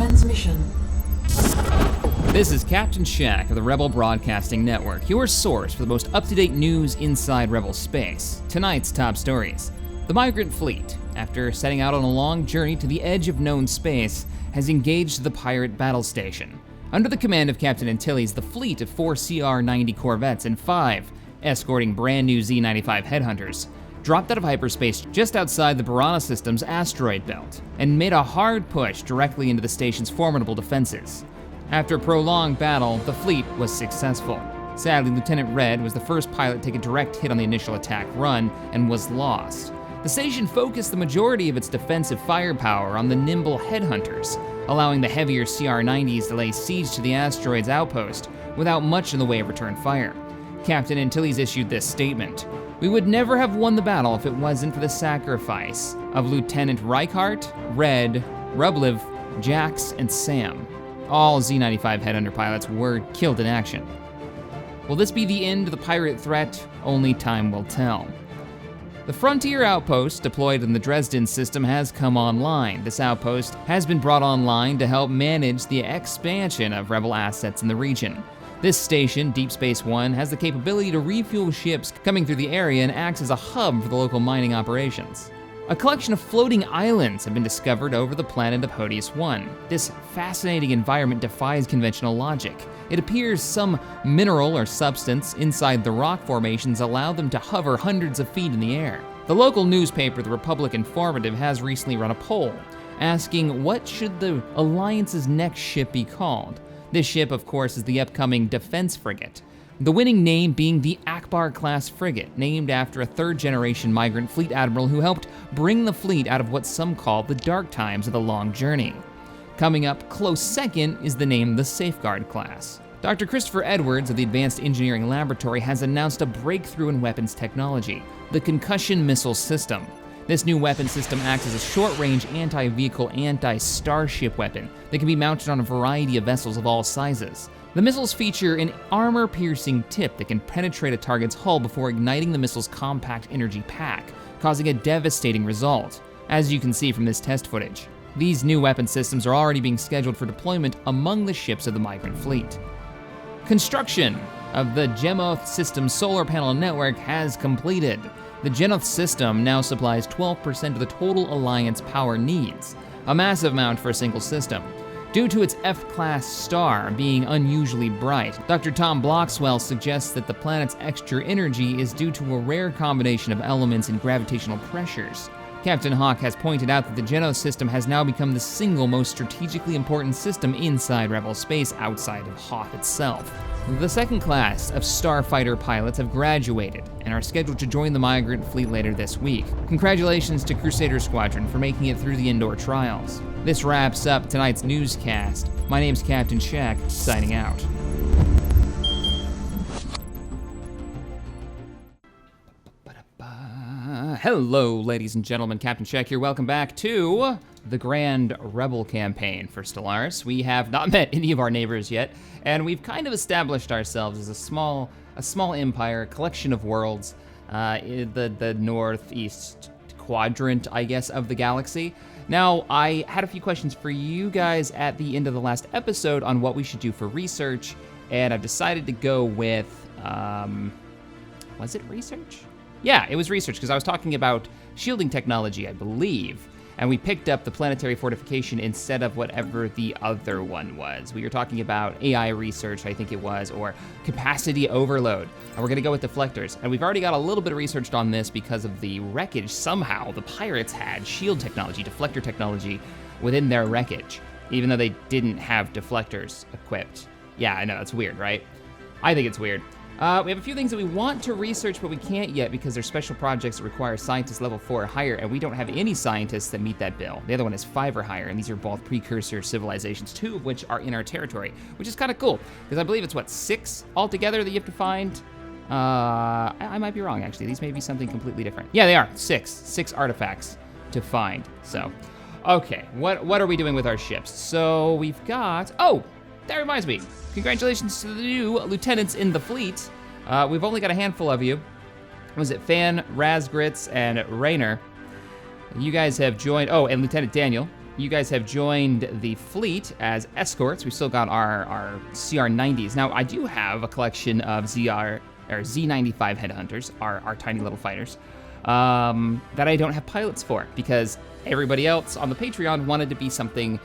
Transmission. This is Captain Shack of the Rebel Broadcasting Network, your source for the most up-to-date news inside Rebel space. Tonight's top stories. The Migrant Fleet, after setting out on a long journey to the edge of known space, has engaged the pirate battle station. Under the command of Captain Antilles, the fleet of 4 CR-90 corvettes and 5 escorting brand new Z-95 headhunters dropped out of hyperspace just outside the Piranha system's asteroid belt and made a hard push directly into the station's formidable defenses. After a prolonged battle, the fleet was successful. Sadly, Lieutenant Red was the first pilot to take a direct hit on the initial attack run and was lost. The station focused the majority of its defensive firepower on the nimble headhunters, allowing the heavier CR-90s to lay siege to the asteroid's outpost without much in the way of return fire. Captain Antilles issued this statement: "We would never have won the battle if it wasn't for the sacrifice of Lieutenant Reichart, Red, Rublev, Jax, and Sam. All Z-95 headhunter pilots were killed in action." Will this be the end of the pirate threat? Only time will tell. The Frontier Outpost, deployed in the Dresden system, has come online. This outpost has been brought online to help manage the expansion of Rebel assets in the region. This station, Deep Space One, has the capability to refuel ships coming through the area and acts as a hub for the local mining operations. A collection of floating islands have been discovered over the planet of Hodius 1. This fascinating environment defies conventional logic. It appears some mineral or substance inside the rock formations allow them to hover hundreds of feet in the air. The local newspaper, the Republic Informative, has recently run a poll asking what should the Alliance's next ship be called. This ship, of course, is the upcoming Defense Frigate. The winning name being the Akbar-class frigate, named after a third-generation migrant fleet admiral who helped bring the fleet out of what some call the dark times of the long journey. Coming up close second is the name the Safeguard class. Dr. Christopher Edwards of the Advanced Engineering Laboratory has announced a breakthrough in weapons technology, the concussion missile system. This new weapon system acts as a short-range anti-vehicle, anti-starship weapon that can be mounted on a variety of vessels of all sizes. The missiles feature an armor-piercing tip that can penetrate a target's hull before igniting the missile's compact energy pack, causing a devastating result, as you can see from this test footage. These new weapon systems are already being scheduled for deployment among the ships of the Migrant Fleet. Construction of the Gemoth system solar panel network has completed. The Gemoth system now supplies 12% of the total Alliance power needs, a massive amount for a single system. Due to its F-class star being unusually bright, Dr. Tom Bloxwell suggests that the planet's extra energy is due to a rare combination of elements and gravitational pressures. Captain Hawk has pointed out that the Genos system has now become the single most strategically important system inside Rebel space outside of Hoth itself. The second class of starfighter pilots have graduated and are scheduled to join the Migrant Fleet later this week. Congratulations to Crusader Squadron for making it through the indoor trials. This wraps up tonight's newscast. My name's Captain Shack, signing out. Hello, ladies and gentlemen, Captain Shack here. Welcome back to the Grand Rebel campaign for Stellaris. We have not met any of our neighbors yet, and we've kind of established ourselves as a small empire, a collection of worlds, in the northeast quadrant, I guess, of the galaxy. Now, I had a few questions for you guys at the end of the last episode on what we should do for research, and I've decided to go with, was it research? Yeah, it was research, because I was talking about shielding technology, I believe, and we picked up the planetary fortification instead of whatever the other one was. We were talking about AI research, I think it was, or capacity overload, and we're gonna go with deflectors. And we've already got a little bit of research on this because of the wreckage. Somehow, the pirates had shield technology, deflector technology within their wreckage, even though they didn't have deflectors equipped. Yeah, I know, it's weird, right? I think it's weird. We have a few things that we want to research, but we can't yet because they're special projects that require scientists level 4 or higher, and we don't have any scientists that meet that bill. The other one is 5 or higher, and these are both precursor civilizations, 2 of which are in our territory, which is kind of cool, because I believe it's, 6 altogether that you have to find? I might be wrong, actually. These may be something completely different. Yeah, they are. 6 artifacts to find, so. Okay, what are we doing with our ships? So we've got, oh, that reminds me. Congratulations to the new lieutenants in the fleet. We've only got a handful of you. Was it Fan, Razgrits, and Raynor? You guys have joined, oh, and Lieutenant Daniel. you guys have joined the fleet as escorts. We've still got our CR-90s. Now, I do have a collection of Z-95 headhunters, our tiny little fighters, that I don't have pilots for because everybody else on the Patreon wanted to be something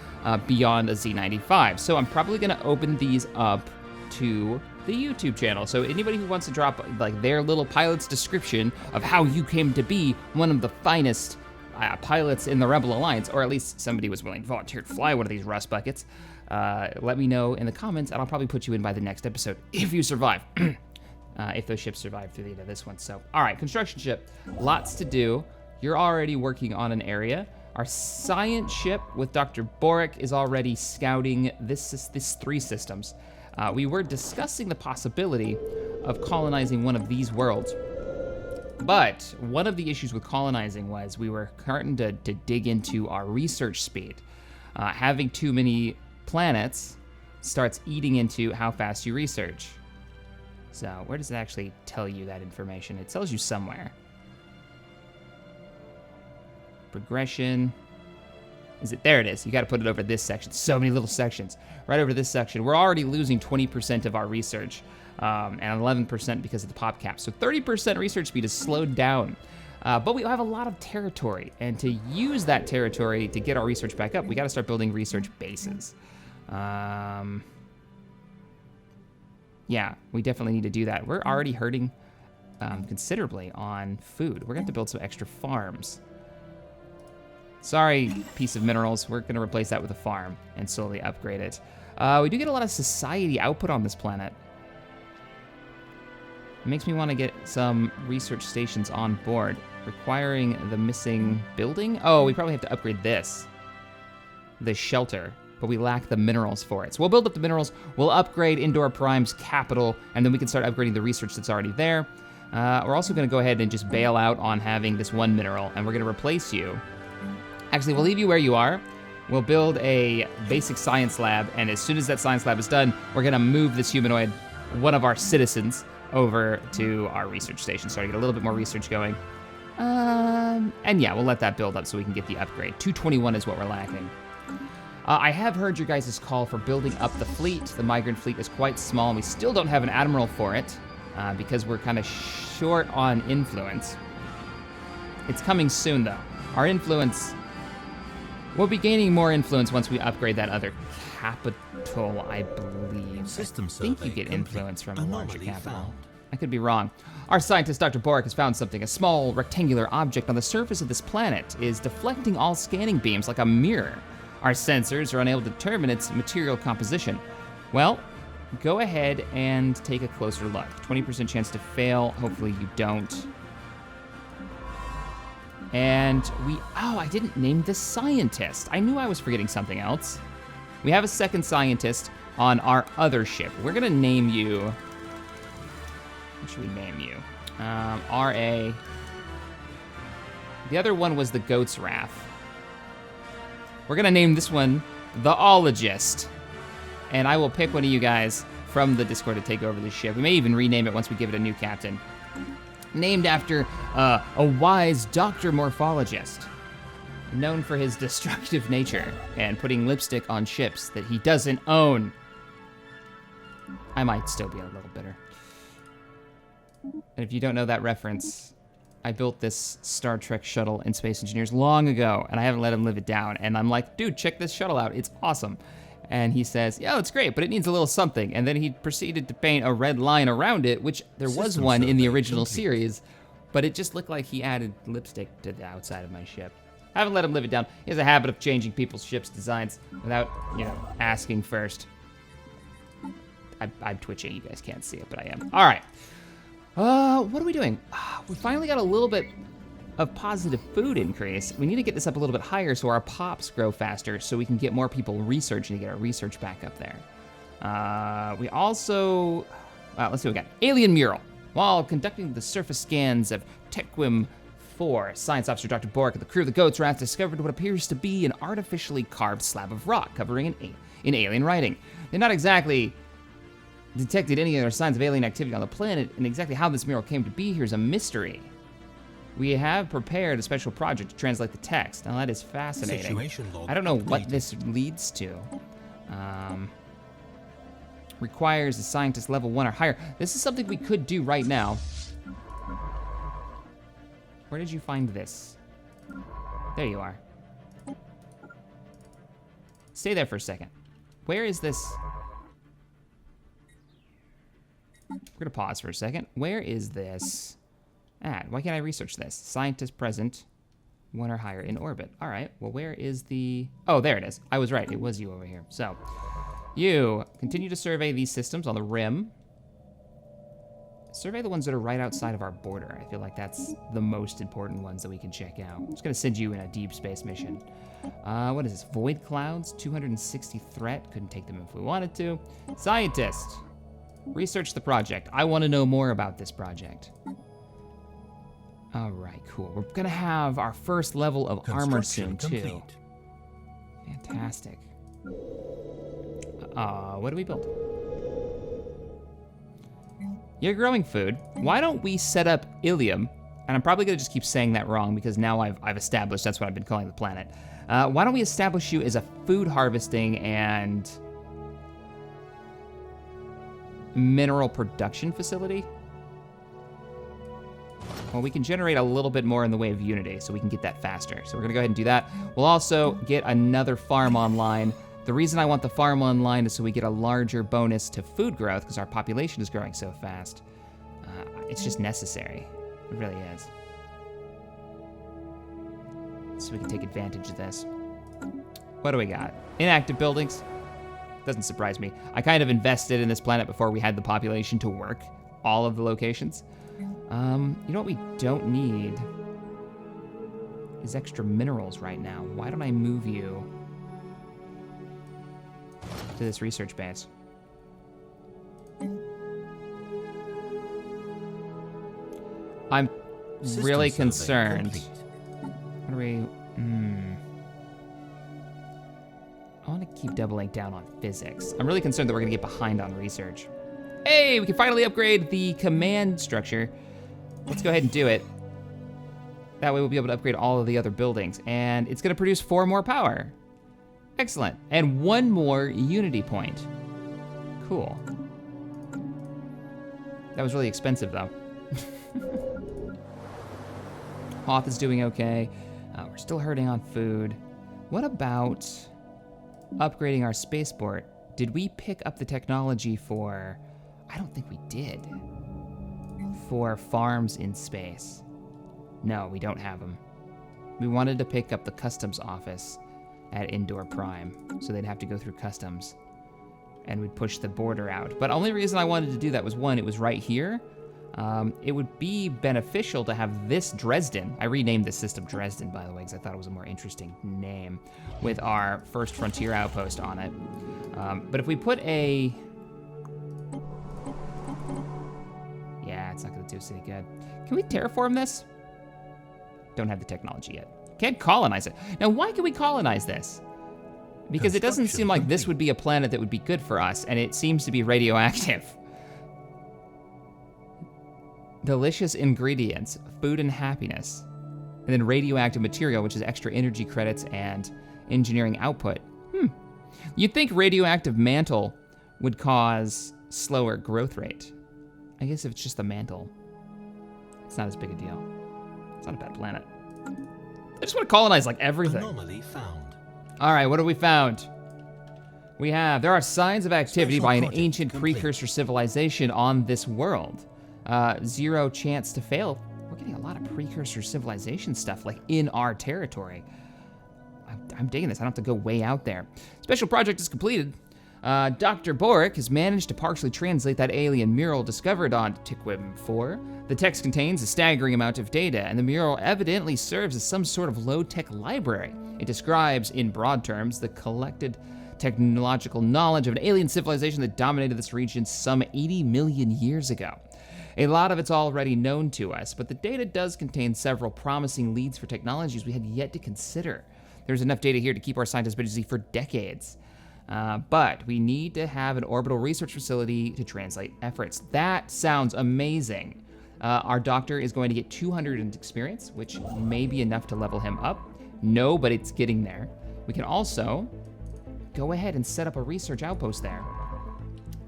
beyond a Z-95. So I'm probably going to open these up to the YouTube channel. So anybody who wants to drop like their little pilot's description of how you came to be one of the finest pilots in the Rebel Alliance, or at least somebody was willing to volunteer to fly one of these rust buckets, let me know in the comments, and I'll probably put you in by the next episode if you survive. If those ships survive through the end of this one. So, all right, construction ship, lots to do. You're already working on an area. Our science ship with Dr. Boric is already scouting this 3 systems. We were discussing the possibility of colonizing one of these worlds. But one of the issues with colonizing was we were starting to dig into our research speed. Having too many planets starts eating into how fast you research. So where does it actually tell you that information? It tells you somewhere. Progression. Is it? There it is. You got to put it over this section. So many little sections. Right over this section. We're already losing 20% of our research. And 11% because of the pop cap. So 30% research speed is slowed down. But we have a lot of territory. And to use that territory to get our research back up, we got to start building research bases. Yeah, we definitely need to do that. We're already hurting considerably on food. We're going to have to build some extra farms. Sorry, piece of minerals. We're going to replace that with a farm and slowly upgrade it. We do get a lot of society output on this planet. It makes me want to get some research stations on board, requiring the missing building. Oh, we probably have to upgrade this shelter, but we lack the minerals for it. So we'll build up the minerals, we'll upgrade Indoor Prime's capital, and then we can start upgrading the research that's already there. We're also going to go ahead and just bail out on having this one mineral, and we're going to replace you. Actually, we'll leave you where you are. We'll build a basic science lab, and as soon as that science lab is done, we're going to move this humanoid, one of our citizens, over to our research station, so I get a little bit more research going. And yeah, we'll let that build up so we can get the upgrade. 221 is what we're lacking. I have heard your guys' call for building up the fleet. The migrant fleet is quite small, and we still don't have an admiral for it because we're kind of short on influence. It's coming soon, though. Our influence... We'll be gaining more influence once we upgrade that other capital, I believe. I think you get influence from a larger capital. I could be wrong. Our scientist, Dr. Boric, has found something. A small rectangular object on the surface of this planet is deflecting all scanning beams like a mirror. Our sensors are unable to determine its material composition. Well, go ahead and take a closer look. 20% chance to fail. Hopefully you don't. And I didn't name this scientist. I knew I was forgetting something else. We have a second scientist on our other ship. We're gonna name you, what should we name you? R.A. The other one was the Goat's Wrath. We're gonna name this one the Ologist. And I will pick one of you guys from the Discord to take over the ship. We may even rename it once we give it a new captain. Named after a wise doctor morphologist, known for his destructive nature and putting lipstick on ships that he doesn't own. I might still be a little bitter. And if you don't know that reference, I built this Star Trek shuttle in Space Engineers long ago, and I haven't let him live it down. And I'm like, dude, check this shuttle out. It's awesome. And he says, yeah, it's great, but it needs a little something. And then he proceeded to paint a red line around it, which there was one in the original series, but it just looked like he added lipstick to the outside of my ship. I haven't let him live it down. He has a habit of changing people's ships' designs without, asking first. I'm twitching. You guys can't see it, but I am. All right. What are we doing? We finally got a little bit of positive food increase. We need to get this up a little bit higher so our pops grow faster so we can get more people researching to get our research back up there. We also, let's see what we got. Alien mural. While conducting the surface scans of Tequim 4, Science Officer Dr. Boric and the crew of the Goat's Wrath discovered what appears to be an artificially carved slab of rock covering in alien writing. They're not exactly detected any other signs of alien activity on the planet, and exactly how this mural came to be here is a mystery. We have prepared a special project to translate the text. Now that is fascinating. Situation log I don't know what updated. this leads to. Requires a scientist level 1 or higher. This is something we could do right now. Where did you find this? There you are. Stay there for a second. Where is this? We're gonna pause for a second. Where is this at? Why can't I research this? Scientist present, 1 or higher in orbit. All right, well, where is the... Oh, there it is. I was right, it was you over here. So, you continue to survey these systems on the rim. Survey the ones that are right outside of our border. I feel like that's the most important ones that we can check out. I'm just gonna send you in a deep space mission. What is this? Void clouds, 260 threat. Couldn't take them if we wanted to. Scientist, research the project. I want to know more about this project. All right, cool. We're gonna have our first level of armor soon too. Complete. Fantastic. What do we build? You're growing food. Why don't we set up Ilium? And I'm probably gonna just keep saying that wrong because now I've established that's what I've been calling the planet. Why don't we establish you as a food harvesting and mineral production facility? Well, we can generate a little bit more in the way of Unity, so we can get that faster. So we're gonna go ahead and do that. We'll also get another farm online. The reason I want the farm online is so we get a larger bonus to food growth because our population is growing so fast. It's just necessary. It really is. So we can take advantage of this. What do we got? Inactive buildings. Doesn't surprise me. I kind of invested in this planet before we had the population to work all of the locations. You know what we don't need is extra minerals right now. Why don't I move you to this research base? I'm System really survey concerned. complete. What are we? I want to keep doubling down on physics. I'm really concerned that we're gonna get behind on research. Hey, we can finally upgrade the command structure. Let's go ahead and do it. That way we'll be able to upgrade all of the other buildings. And it's gonna produce 4 more power. Excellent. And 1 more unity point. Cool. That was really expensive though. Hoth is doing okay. We're still hurting on food. What about upgrading our spaceport? Did we pick up the technology for... I don't think we did. For farms in space. No, we don't have them. We wanted to pick up the customs office at Indoor Prime, so they'd have to go through customs, and we'd push the border out. But only reason I wanted to do that was, 1, it was right here. It would be beneficial to have this Dresden. I renamed this system Dresden, by the way, because I thought it was a more interesting name, with our first frontier outpost on it. But if we put a... Yeah, it's not gonna do us any good. Can we terraform this? Don't have the technology yet. Can't colonize it. Now, why can we colonize this? Because it doesn't seem like this would be a planet that would be good for us, and it seems to be radioactive. Delicious ingredients, food and happiness, and then radioactive material, which is extra energy credits and engineering output. You'd think radioactive mantle would cause slower growth rate. I guess if it's just the mantle, it's not as big a deal. It's not a bad planet. I just want to colonize like everything. Anomaly found. All right, what have we found? There are signs of activity Special by an project ancient complete. precursor civilization on this world. 0 chance to fail. We're getting a lot of precursor civilization stuff like in our territory. I'm digging this. I don't have to go way out there. Special project is completed. Dr. Boric has managed to partially translate that alien mural discovered on Tiquim 4. The text contains a staggering amount of data, and the mural evidently serves as some sort of low-tech library. It describes, in broad terms, the collected technological knowledge of an alien civilization that dominated this region some 80 million years ago. A lot of it's already known to us, but the data does contain several promising leads for technologies we had yet to consider. There's enough data here to keep our scientists busy for decades. But we need to have an orbital research facility to translate efforts. That sounds amazing. Our doctor is going to get 200 in experience, which may be enough to level him up. No, but it's getting there. We can also go ahead and set up a research outpost there.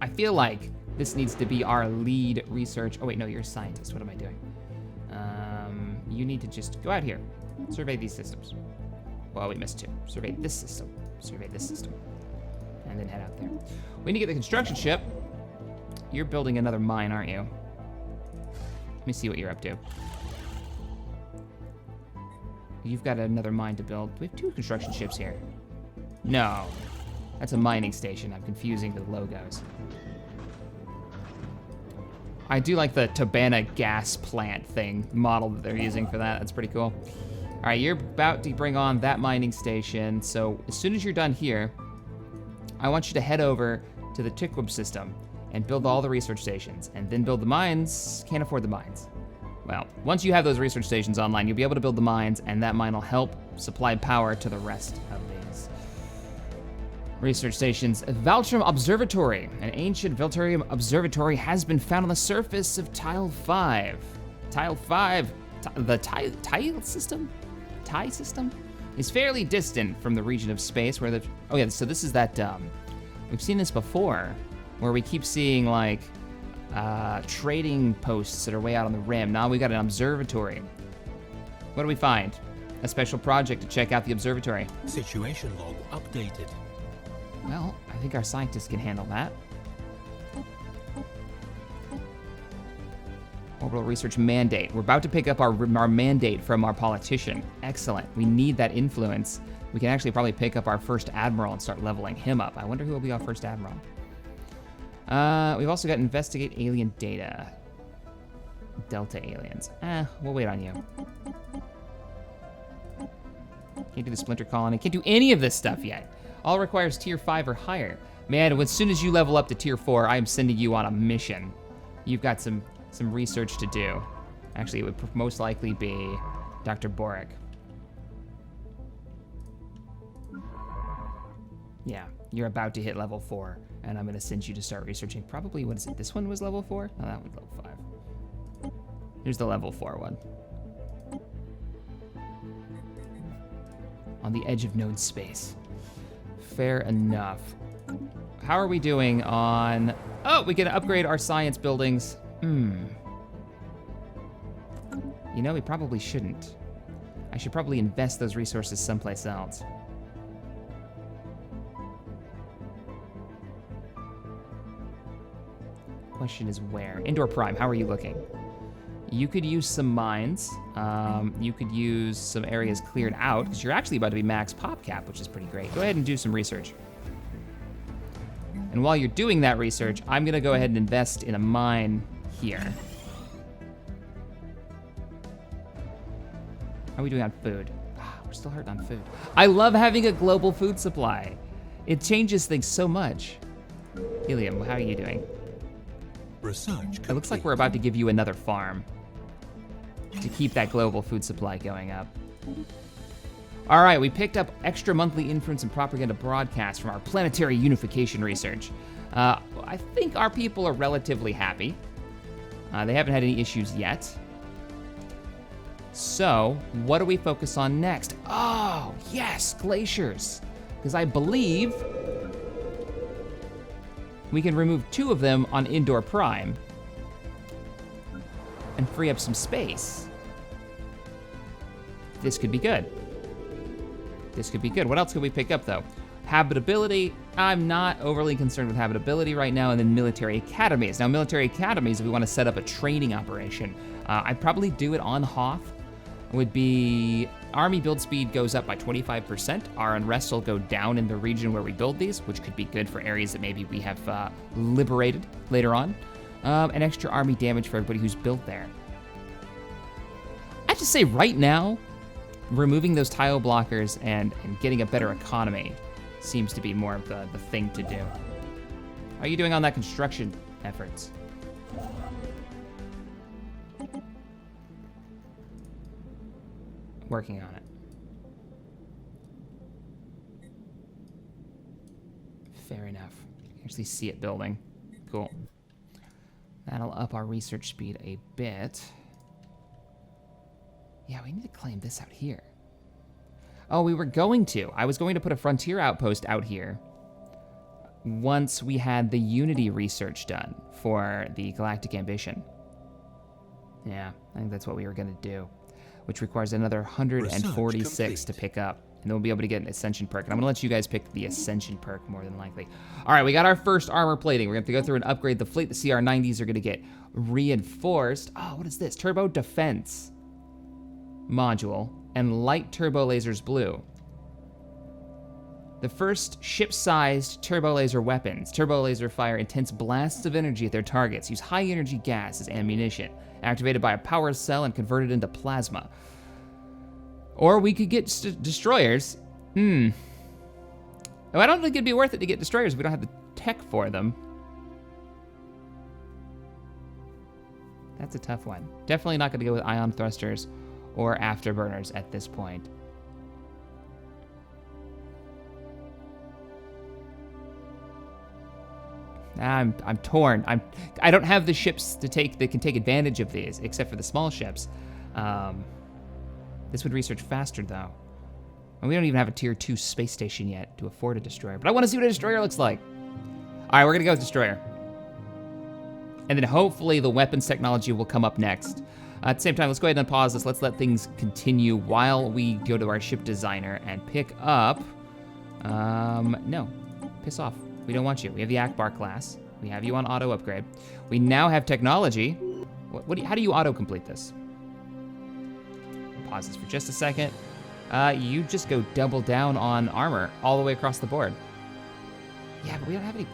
I feel like this needs to be our lead research. Oh wait, no, you're a scientist. What am I doing? You need to just go out here, survey these systems. Well, we missed 2. Survey this system, survey this system, and then head out there. We need to get the construction ship. You're building another mine, aren't you? Let me see what you're up to. You've got another mine to build. We have 2 construction ships here. No, that's a mining station. I'm confusing the logos. I do like the Tabana gas plant thing model that they're using for that. That's pretty cool. All right, you're about to bring on that mining station. So as soon as you're done here, I want you to head over to the Tiquib system and build all the research stations, and then build the mines. Can't afford the mines. Well, once you have those research stations online, you'll be able to build the mines, and that mine will help supply power to the rest of these research stations. Valtrum Observatory. An ancient Valturium observatory has been found on the surface of Tile 5. Tile 5, the tile system? TIE system? Is fairly distant from the region of space where the, oh yeah, so this is that, we've seen this before, where we keep seeing like, trading posts that are way out on the rim. Now we got an observatory. What do we find? A special project to check out the observatory. Situation log updated. Well, I think our scientists can handle that. Orbital research mandate. We're about to pick up our mandate from our politician. Excellent. We need that influence. We can actually probably pick up our first admiral and start leveling him up. I wonder who will be our first admiral. We've also got investigate alien data. Delta aliens. We'll wait on you. Can't do the splinter colony. Can't do any of this stuff yet. All requires tier 5 or higher. Man, as soon as you level up to tier 4, I am sending you on a mission. You've got some research to do. Actually, it would most likely be Dr. Boric. Yeah, you're about to hit level 4, and I'm gonna send you to start researching. Probably, what is it? This one was level 4? No, that was level 5. Here's the level 4 one. On the edge of known space. Fair enough. How are we doing on... Oh, we can upgrade our science buildings. You know, we probably shouldn't. I should probably invest those resources someplace else. Question is where? Indoor Prime, how are you looking? You could use some mines. You could use some areas cleared out, because you're actually about to be max pop cap, which is pretty great. Go ahead and do some research. And while you're doing that research, I'm gonna go ahead and invest in a mine here. How are we doing on food? We're still hurting on food. I love having a global food supply. It changes things so much. Helium, how are you doing? Research complete. It looks like we're about to give you another farm to keep that global food supply going up. All right, we picked up extra monthly influence and propaganda broadcasts from our planetary unification research. I think our people are relatively happy. They haven't had any issues yet. So, what do we focus on next? Oh, yes, glaciers. Because I believe we can remove 2 of them on Indoor Prime and free up some space. This could be good. This could be good. What else could we pick up, though? Habitability, I'm not overly concerned with habitability right now, and then military academies. Now, military academies, if we want to set up a training operation, I'd probably do it on Hoth. Would be army build speed goes up by 25%. Our unrest will go down in the region where we build these, which could be good for areas that maybe we have liberated later on. And extra army damage for everybody who's built there. I have to say right now, removing those tile blockers and getting a better economy seems to be more of the thing to do. How are you doing on that construction efforts? Working on it. Fair enough. You can actually see it building. Cool. That'll up our research speed a bit. Yeah, we need to claim this out here. Oh, we were going to. I was going to put a frontier outpost out here once we had the Unity research done for the Galactic Ambition. Yeah, I think that's what we were going to do, which requires another 146 to pick up. And then we'll be able to get an Ascension perk. And I'm going to let you guys pick the Ascension perk more than likely. All right, we got our first armor plating. We're going to have to go through and upgrade the fleet. The CR-90s are going to get reinforced. Oh, what is this? Turbo Defense module and light turbo lasers blue. The first ship-sized turbo laser weapons. Turbo laser fire intense blasts of energy at their targets. Use high-energy gas as ammunition. Activated by a power cell and converted into plasma. Or we could get destroyers. Oh, I don't think it'd be worth it to get destroyers if we don't have the tech for them. That's a tough one. Definitely not going to go with ion thrusters or afterburners at this point. I'm torn. I don't have the ships that can take advantage of these, except for the small ships. This would research faster, though. And we don't even have a tier 2 space station yet to afford a destroyer. But I want to see what a destroyer looks like. All right, we're going to go with destroyer. And then hopefully the weapons technology will come up next. At the same time, let's go ahead and pause this. Let's let things continue while we go to our ship designer and pick up... no, piss off. We don't want you. We have the Akbar class. We have you on auto upgrade. We now have technology. How do you auto complete this? Pause this for just a second. You just go double down on armor all the way across the board. Yeah, but we don't have any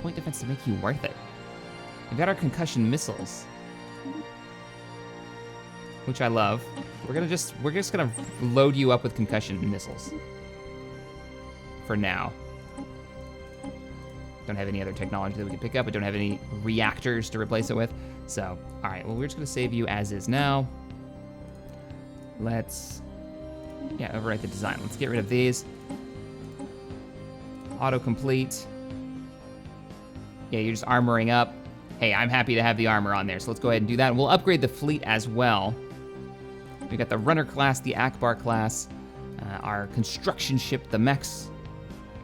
point defense to make you worth it. We've got our concussion missiles, which I love. We're just gonna load you up with concussion missiles for now. Don't have any other technology that we can pick up. I don't have any reactors to replace it with. So, all right, well, we're just gonna save you as is now. Let's, overwrite the design. Let's get rid of these. Autocomplete. Yeah, you're just armoring up. Hey, I'm happy to have the armor on there, so let's go ahead and do that. We'll upgrade the fleet as well. We got the runner class, the Akbar class, our construction ship, the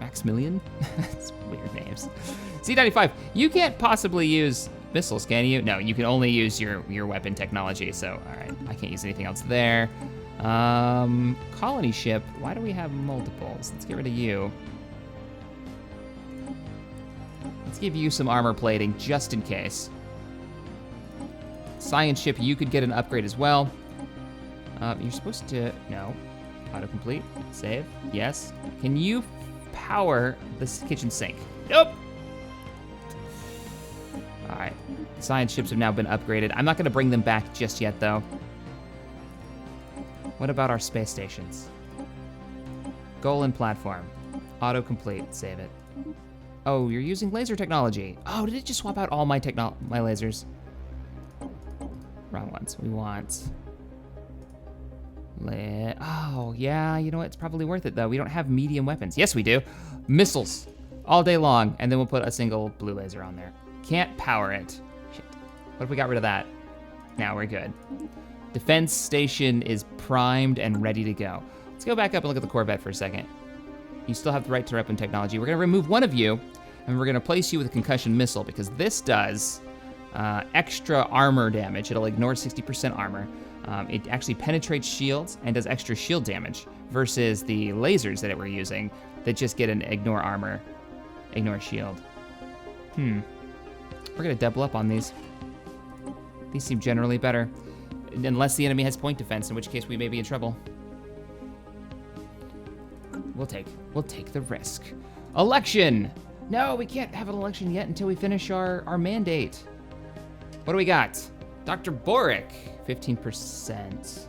Maximilian? That's weird names. C-95, you can't possibly use missiles, can you? No, you can only use your weapon technology, so all right, I can't use anything else there. Colony ship, why do we have multiples? Let's get rid of you. Let's give you some armor plating just in case. Science ship, you could get an upgrade as well. You're supposed to, no. Autocomplete, save, yes. Can you power this kitchen sink? Nope. All right, science ships have now been upgraded. I'm not gonna bring them back just yet though. What about our space stations? Goal and platform, autocomplete, save it. Oh, you're using laser technology. Oh, did it just swap out all my lasers? Wrong ones, we want... Oh, yeah, you know what? It's probably worth it, though. We don't have medium weapons. Yes, we do. Missiles all day long, and then we'll put a single blue laser on there. Can't power it. Shit. What if we got rid of that? Now we're good. Defense station is primed and ready to go. Let's go back up and look at the Corvette for a second. You still have the right to weapon technology. We're going to remove one of you, and we're going to place you with a concussion missile, because this does extra armor damage. It'll ignore 60% armor. It actually penetrates shields and does extra shield damage versus the lasers that we're using that just get an ignore armor, ignore shield. We're gonna double up on these. These seem generally better. Unless the enemy has point defense, in which case we may be in trouble. We'll take the risk. Election! No, we can't have an election yet until we finish our mandate. What do we got? Dr. Boric, 15%.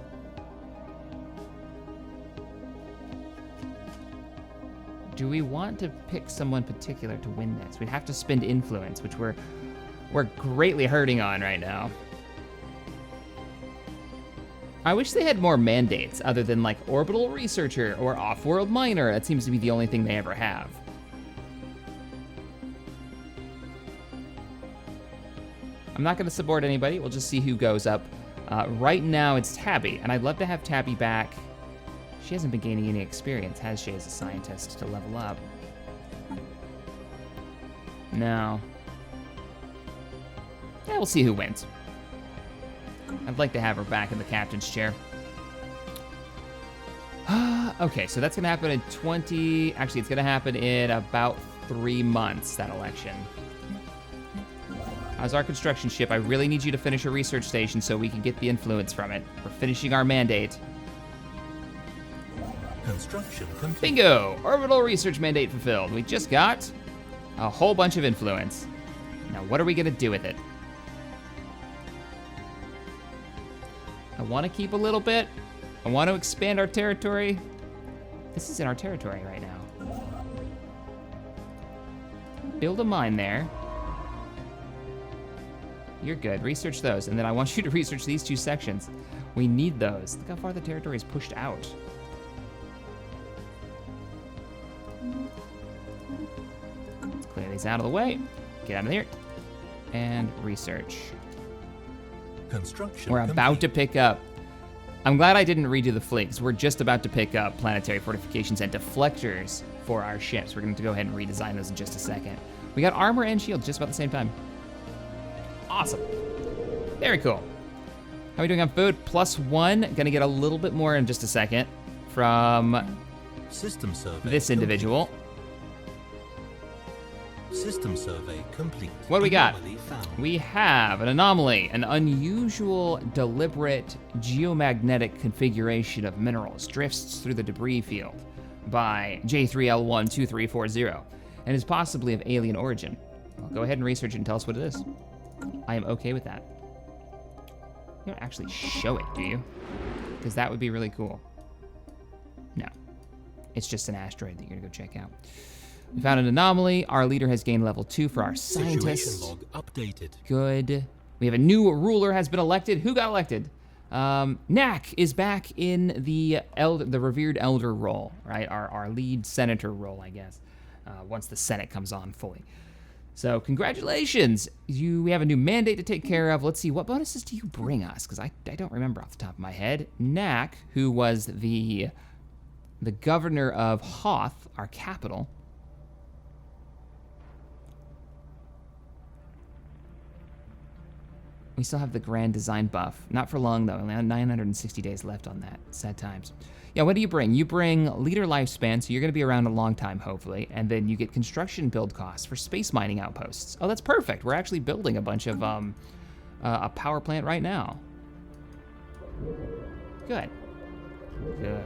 Do we want to pick someone particular to win this? We'd have to spend influence, which we're greatly hurting on right now. I wish they had more mandates other than like orbital researcher or off-world miner. That seems to be the only thing they ever have. I'm not going to support anybody. We'll just see who goes up. Right now, it's Tabby, and I'd love to have Tabby back. She hasn't been gaining any experience, has she, as a scientist to level up? No. Yeah, we'll see who wins. I'd like to have her back in the captain's chair. Okay, so that's gonna happen in actually it's gonna happen in about 3 months, that election. How's our construction ship? I really need you to finish a research station so we can get the influence from it. We're finishing our mandate. Construction complete. Bingo! Orbital research mandate fulfilled. We just got a whole bunch of influence. Now, what are we gonna do with it? I wanna keep a little bit. I want to expand our territory. This is in our territory right now. Build a mine there. You're good. Research those. And then I want you to research these 2 sections. We need those. Look how far the territory is pushed out. Let's clear these out of the way. Get out of here. And research. Construction We're complete. about to pick up. I'm glad I didn't redo the fleet, because we're just about to pick up planetary fortifications and deflectors for our ships. We're going to go ahead and redesign those in just a second. We got armor and shield just about the same time. Awesome. Very cool. How are we doing on food? +1. Gonna get a little bit more in just a second from System survey this individual. System survey complete. What do we got? Anomaly found. We have an anomaly, an unusual, deliberate geomagnetic configuration of minerals drifts through the debris field by J3L12340 and is possibly of alien origin. Well, go ahead and research it and tell us what it is. I am okay with that. You don't actually show it, do you? Because that would be really cool. No. It's just an asteroid that you're gonna go check out. We found an anomaly. Our leader has gained level 2 for our scientists. Situation log updated. Good. We have a new ruler has been elected. Who got elected? Knack is back in the revered elder role, right? Our lead senator role, I guess, once the Senate comes on fully. So congratulations. We have a new mandate to take care of. Let's see, what bonuses do you bring us? Because I don't remember off the top of my head. Knack, who was the governor of Hoth, our capital. We still have the grand design buff. Not for long, though. Only 960 days left on that. Sad times. Yeah, what do you bring? You bring leader lifespan, so you're going to be around a long time, hopefully. And then you get construction build costs for space mining outposts. Oh, that's perfect. We're actually building a bunch of a power plant right now. Good. Good.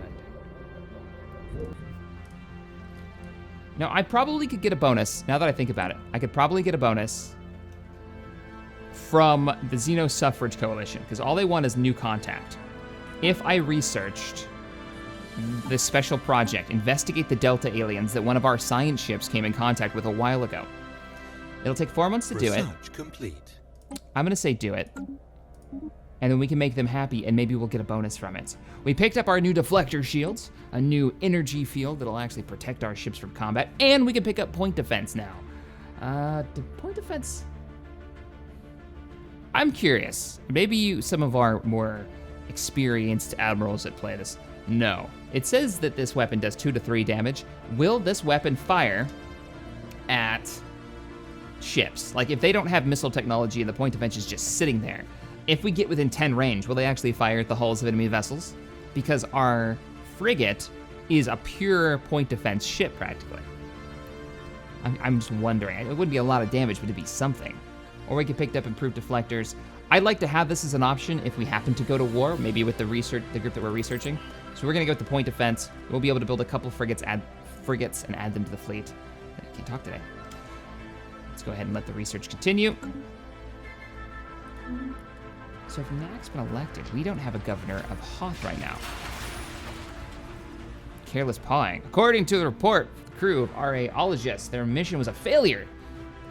Now, I probably could get a bonus, now that I think about it. I could probably get a bonus from the Xeno Suffrage Coalition, because all they want is new contact. If I researched this special project, investigate the Delta aliens that one of our science ships came in contact with a while ago. It'll take 4 months to do it. Research complete. I'm gonna say do it. And then we can make them happy and maybe we'll get a bonus from it. We picked up our new deflector shields, a new energy field that'll actually protect our ships from combat, and we can pick up point defense now. Point defense? I'm curious. Maybe some of our more experienced admirals that play this know. It says that this weapon does 2 to 3 damage. Will this weapon fire at ships? Like if they don't have missile technology and the point defense is just sitting there, if we get within 10 range, will they actually fire at the hulls of enemy vessels? Because our frigate is a pure point defense ship practically. I'm just wondering. It wouldn't be a lot of damage, but it'd be something. Or we could pick up improved deflectors. I'd like to have this as an option if we happen to go to war, maybe with the group that we're researching. So we're gonna go with the point defense. We'll be able to build a couple frigates and add them to the fleet. I can't talk today. Let's go ahead and let the research continue. So if Knack's been elected, we don't have a governor of Hoth right now. Careless pawing. According to the report, the crew of R.A. Ologist, their mission was a failure.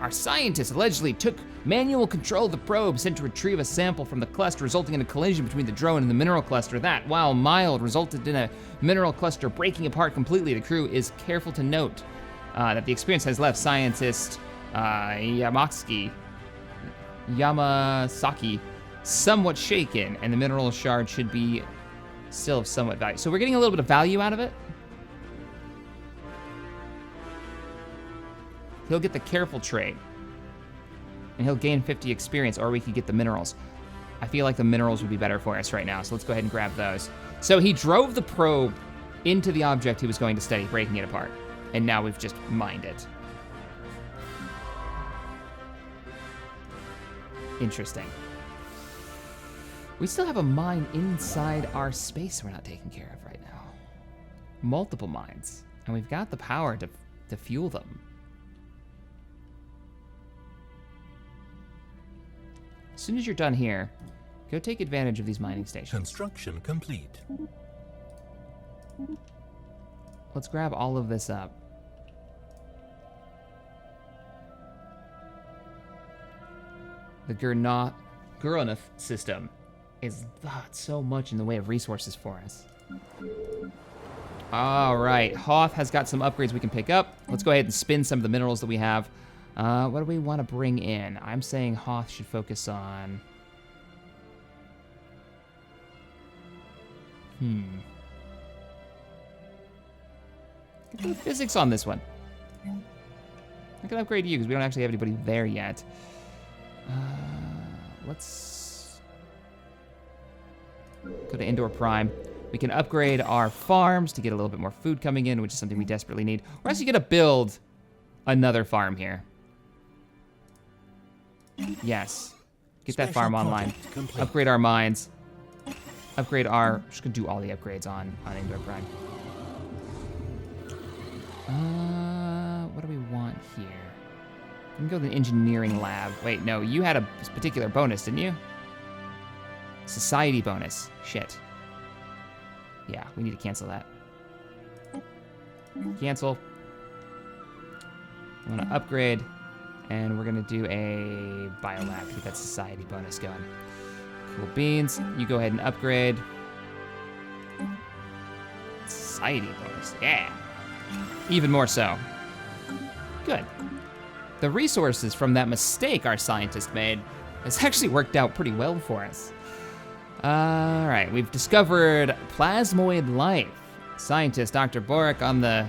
Our scientists allegedly took manual control of the probe sent to retrieve a sample from the cluster, resulting in a collision between the drone and the mineral cluster. That, while mild, resulted in a mineral cluster breaking apart completely. The crew is careful to note that the experience has left scientist Yamotsky Yamasaki somewhat shaken, and the mineral shard should be still of somewhat value. So we're getting a little bit of value out of it. He'll get the careful trade, and he'll gain 50 experience, or we could get the minerals. I feel like the minerals would be better for us right now, so let's go ahead and grab those. So he drove the probe into the object he was going to study, breaking it apart, and now we've just mined it. Interesting. We still have a mine inside our space we're not taking care of right now. Multiple mines, and we've got the power to fuel them. As soon as you're done here, go take advantage of these mining stations. Construction complete. Let's grab all of this up. The Gurnoth system is so much in the way of resources for us. All right, Hoth has got some upgrades we can pick up. Let's go ahead and spin some of the minerals that we have. What do we want to bring in? I'm saying Hoth should focus on... Get the physics on this one. I can upgrade you because we don't actually have anybody there yet. Let's go to Indoor Prime. We can upgrade our farms to get a little bit more food coming in, which is something we desperately need. We're actually gonna build another farm here. Yes. Get that farm online. Upgrade our mines. Upgrade our... Just gonna do all the upgrades on Indoor Prime. What do we want here? We can go to the engineering lab. Wait, no, you had a particular bonus, didn't you? Society bonus. Shit. Yeah, we need to cancel that. Cancel. I want to upgrade, and we're gonna do a biolab to get that society bonus going. Cool beans. You go ahead and upgrade. Society bonus. Yeah. Even more so. Good. The resources from that mistake our scientist made has actually worked out pretty well for us. All right, we've discovered plasmoid life. Scientist Dr. Boric on the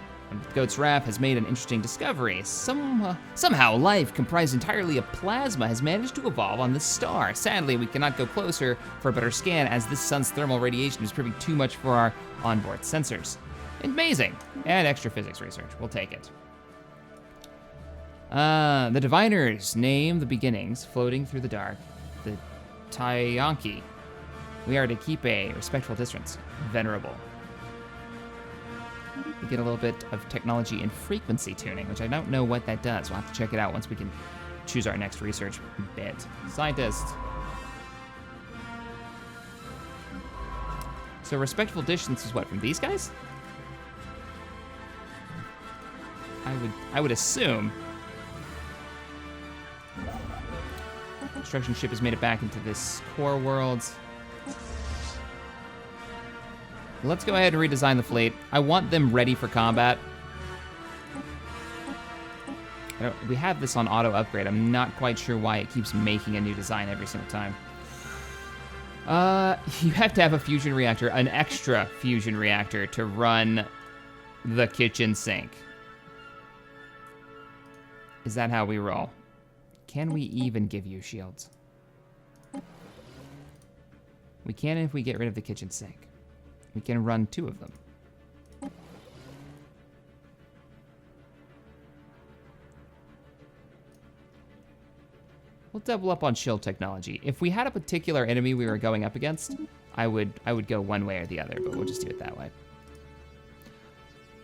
Goat's Raft has made an interesting discovery. Somehow life comprised entirely of plasma has managed to evolve on this star. Sadly, we cannot go closer for a better scan as this sun's thermal radiation is proving too much for our onboard sensors. Amazing. And extra physics research. We'll take it. The diviners name the beginnings floating through the dark. The Tayanki. We are to keep a respectful distance. Venerable. We get a little bit of technology and frequency tuning, which I don't know what that does. We'll have to check it out once we can choose our next research bit. Scientist. So respectful distance is what, from these guys? I would assume. Construction ship has made it back into this core world. Let's go ahead and redesign the fleet. I want them ready for combat. We have this on auto upgrade. I'm not quite sure why it keeps making a new design every single time. You have to have a fusion reactor, an extra fusion reactor to run the kitchen sink. Is that how we roll? Can we even give you shields? We can if we get rid of the kitchen sink. We can run 2 of them. We'll double up on shield technology. If we had a particular enemy we were going up against, I would go one way or the other, but we'll just do it that way.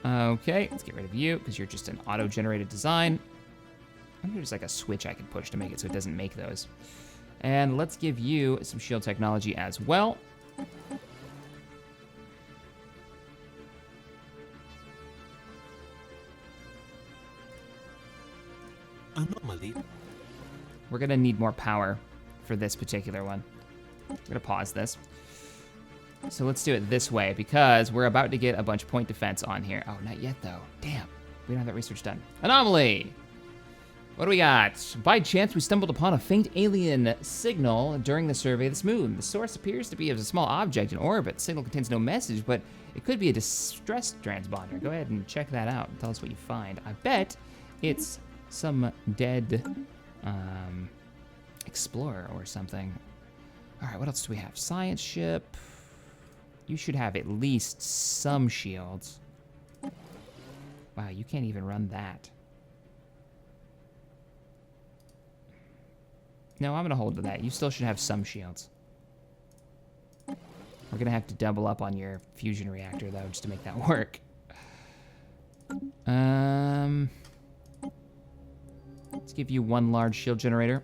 Okay, let's get rid of you, because you're just an auto-generated design. I wonder if there's like a switch I can push to make it so it doesn't make those. And let's give you some shield technology as well. Anomaly. We're gonna need more power for this particular one. I'm gonna pause this. So let's do it this way, because we're about to get a bunch of point defense on here. Oh, not yet though. Damn, we don't have that research done. Anomaly! What do we got? By chance, we stumbled upon a faint alien signal during the survey of this moon. The source appears to be of a small object in orbit. The signal contains no message, but it could be a distress transponder. Go ahead and check that out and tell us what you find. I bet it's some dead explorer or something. All right, what else do we have? Science ship. You should have at least some shields. Wow, you can't even run that. No, I'm gonna hold to that. You still should have some shields. We're gonna have to double up on your fusion reactor though, just to make that work. Let's give you one large shield generator.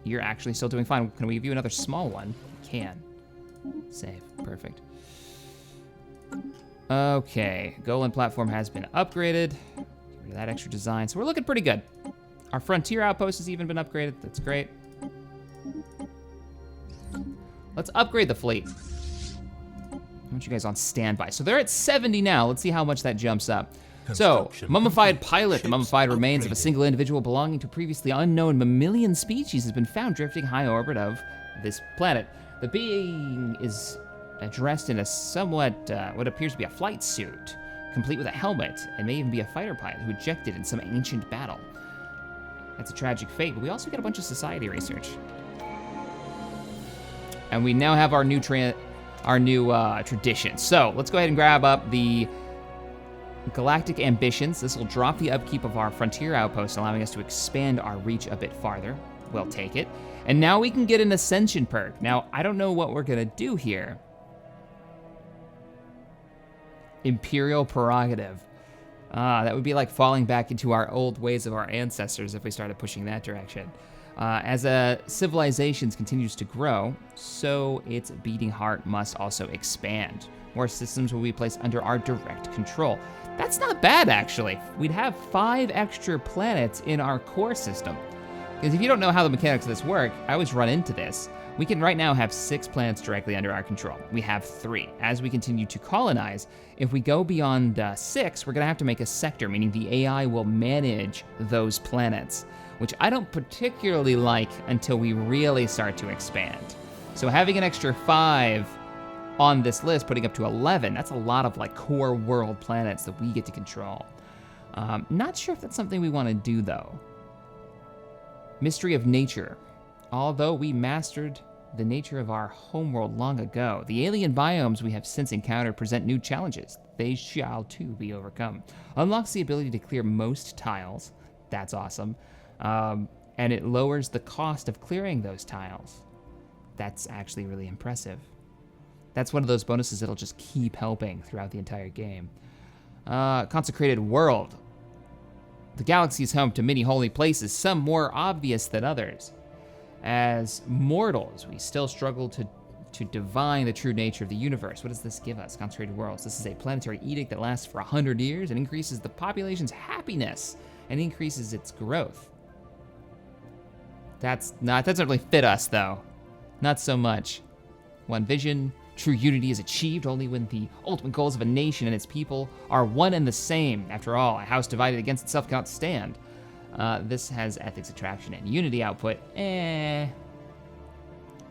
You're actually still doing fine. Can we give you another small one? We can. Save, perfect. Okay, Golan platform has been upgraded. Get rid of that extra design, so we're looking pretty good. Our frontier outpost has even been upgraded. That's great. Let's upgrade the fleet. I want you guys on standby. So they're at 70 now. Let's see how much that jumps up. So, mummified pilot. The mummified remains of a single individual belonging to previously unknown mammalian species has been found drifting high orbit of this planet. The being is dressed in a somewhat, what appears to be a flight suit, complete with a helmet, and may even be a fighter pilot who ejected in some ancient battle. That's a tragic fate, but we also get a bunch of society research. And we now have our new tradition. So let's go ahead and grab up the Galactic ambitions. This will drop the upkeep of our frontier outpost, allowing us to expand our reach a bit farther. We'll take it. And now we can get an ascension perk. Now, I don't know what we're gonna do here. Imperial prerogative. That would be like falling back into our old ways of our ancestors if we started pushing that direction. As a civilization continues to grow, so its beating heart must also expand. More systems will be placed under our direct control. That's not bad, actually. We'd have 5 extra planets in our core system. Because if you don't know how the mechanics of this work, I always run into this. We can right now have 6 planets directly under our control. We have 3. As we continue to colonize, if we go beyond 6, we're gonna have to make a sector, meaning the AI will manage those planets, which I don't particularly like until we really start to expand. So having an extra 5 on this list, putting up to 11, that's a lot of like core world planets that we get to control. Not sure if that's something we wanna do though. Mystery of nature. Although we mastered the nature of our homeworld long ago, the alien biomes we have since encountered present new challenges. They shall too be overcome. Unlocks the ability to clear most tiles. That's awesome. And it lowers the cost of clearing those tiles. That's actually really impressive. That's one of those bonuses that'll just keep helping throughout the entire game. Consecrated world. The galaxy is home to many holy places, some more obvious than others. As mortals, we still struggle to divine the true nature of the universe. What does this give us? Consecrated worlds. This is a planetary edict that lasts for 100 years and increases the population's happiness and increases its growth. That doesn't really fit us though. Not so much. One vision, true unity is achieved only when the ultimate goals of a nation and its people are one and the same. After all, a house divided against itself cannot stand. This has ethics attraction and unity output.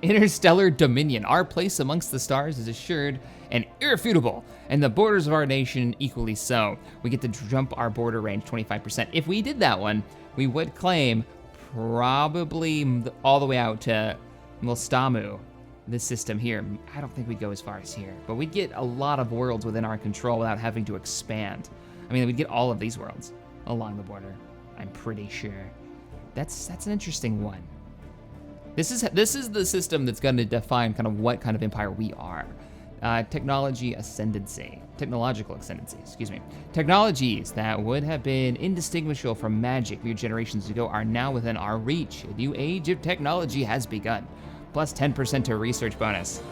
Interstellar dominion. Our place amongst the stars is assured and irrefutable, and the borders of our nation equally so. We get to jump our border range 25%. If we did that one, we would claim probably all the way out to Milstamu, this system here. I don't think we'd go as far as here, but we'd get a lot of worlds within our control without having to expand. I mean, we'd get all of these worlds along the border, I'm pretty sure. That's an interesting one. This is the system that's going to define kind of what kind of empire we are. Technological ascendancy, excuse me. Technologies that would have been indistinguishable from magic mere generations ago are now within our reach. A new age of technology has begun. Plus 10% to research bonus.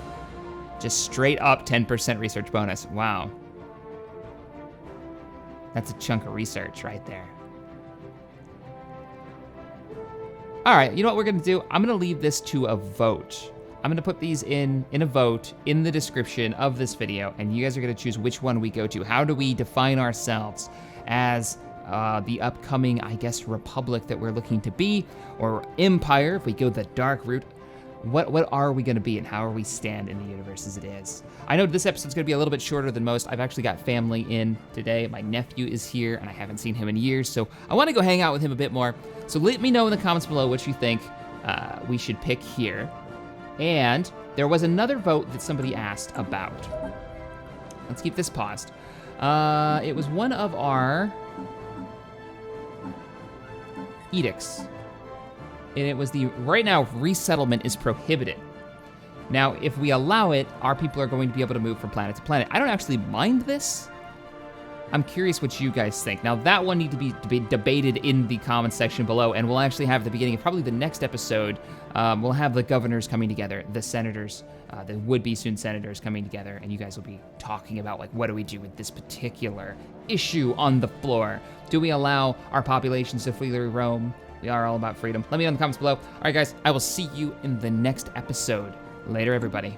Just straight up 10% research bonus. Wow. That's a chunk of research right there. All right, you know what we're gonna do? I'm gonna leave this to a vote. I'm gonna put these in a vote in the description of this video, and you guys are gonna choose which one we go to. How do we define ourselves as the upcoming, I guess, republic that we're looking to be, or empire, if we go the dark route. What are we going to be, and how are we stand in the universe as it is? I know this episode's going to be a little bit shorter than most. I've actually got family in today. My nephew is here, and I haven't seen him in years, so I want to go hang out with him a bit more. So let me know in the comments below what you think we should pick here. And there was another vote that somebody asked about. Let's keep this paused. It was one of our edicts. And it was right now, resettlement is prohibited. Now, if we allow it, our people are going to be able to move from planet to planet. I don't actually mind this. I'm curious what you guys think. Now, that one needs to be debated in the comments section below, and we'll actually have at the beginning of probably the next episode, we'll have the governors coming together, the senators, the would-be soon senators coming together, and you guys will be talking about, like, what do we do with this particular issue on the floor? Do we allow our populations to freely roam? We are all about freedom. Let me know in the comments below. All right, guys, I will see you in the next episode. Later, everybody.